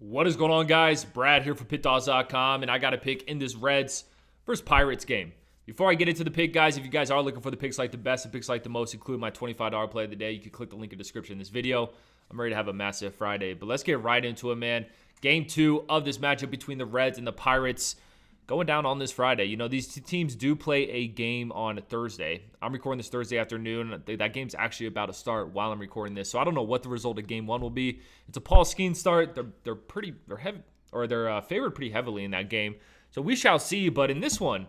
What is going on, guys? Brad here for Pickdawgz.com, and I got a pick in this Reds versus Pirates game. Before I get into the pick, guys, if you guys are looking for the picks like the best and picks like the most, including my $25 play of the day, you can click the link in the description in this video. I'm ready to have a massive Friday, but let's get right into it, man. Game 2 of this matchup between the Reds and the Pirates going down on this Friday. You know, these two teams do play a game on a Thursday. I'm recording this Thursday afternoon. That game's actually about to start while I'm recording this, so I don't know what the result of Game 1 will be. It's a Paul Skeens start. They're favored pretty heavily in that game, so we shall see. But in this one,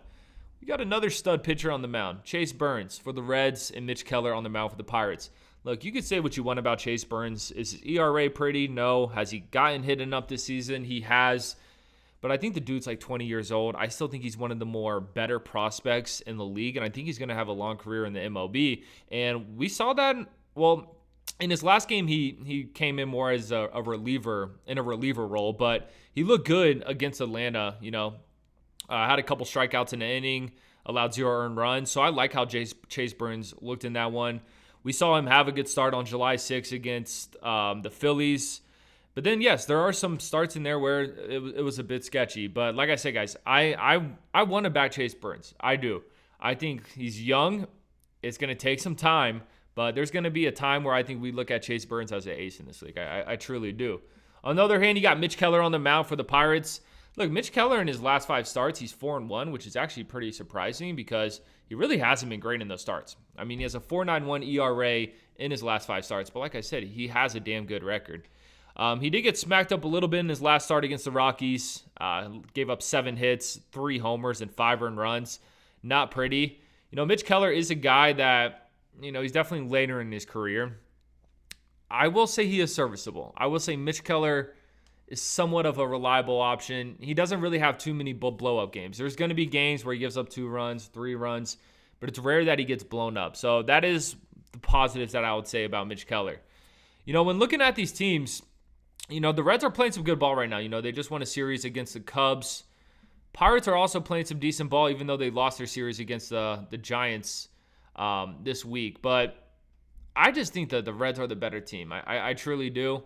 we got another stud pitcher on the mound, Chase Burns for the Reds and Mitch Keller on the mound for the Pirates. Look, you could say what you want about Chase Burns. Is his ERA pretty? No. Has he gotten hit enough this season? He has. But I think the dude's like 20 years old. I still think he's one of the more better prospects in the league, and I think he's going to have a long career in the MLB. And we saw that, well, in his last game, he came in more as a reliever, in a reliever role, but he looked good against Atlanta. You know, had a couple strikeouts in the inning, allowed 0 earned runs. So I like how Chase Burns looked in that one. We saw him have a good start on July 6th against the Phillies. But then, yes, there are some starts in there where it was a bit sketchy. But like I said, guys, I want to back Chase Burns. I do. I think he's young. It's going to take some time. But there's going to be a time where I think we look at Chase Burns as an ace in this league. I truly do. On the other hand, you got Mitch Keller on the mound for the Pirates. Look, Mitch Keller in his last 5 starts, he's 4-1, which is actually pretty surprising because he really hasn't been great in those starts. I mean, he has a 4.91 ERA in his last 5 starts. But like I said, he has a damn good record. He did get smacked up a little bit in his last start against the Rockies. Gave up 7 hits, 3 homers, and 5 earned runs. Not pretty. You know, Mitch Keller is a guy that, you know, he's definitely later in his career. I will say he is serviceable. I will say Mitch Keller is somewhat of a reliable option. He doesn't really have too many blow-up games. There's going to be games where he gives up 2 runs, 3 runs, but it's rare that he gets blown up. So that is the positives that I would say about Mitch Keller. You know, when looking at these teams, you know, the Reds are playing some good ball right now. You know, they just won a series against the Cubs. Pirates are also playing some decent ball, even though they lost their series against the Giants this week. But I just think that the Reds are the better team. I truly do.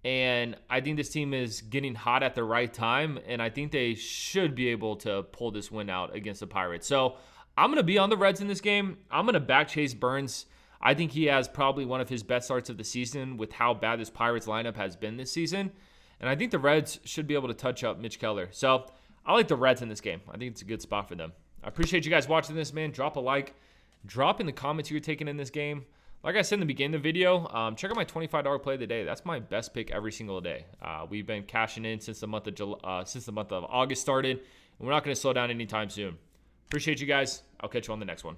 And I think this team is getting hot at the right time. And I think they should be able to pull this win out against the Pirates. So I'm going to be on the Reds in this game. I'm going to back Chase Burns. I think he has probably one of his best starts of the season with how bad this Pirates lineup has been this season. And I think the Reds should be able to touch up Mitch Keller. So I like the Reds in this game. I think it's a good spot for them. I appreciate you guys watching this, man. Drop a like. Drop in the comments who you're taking in this game. Like I said in the beginning of the video, check out my $25 play of the day. That's my best pick every single day. We've been cashing in since the month of August started, and we're not going to slow down anytime soon. Appreciate you guys. I'll catch you on the next one.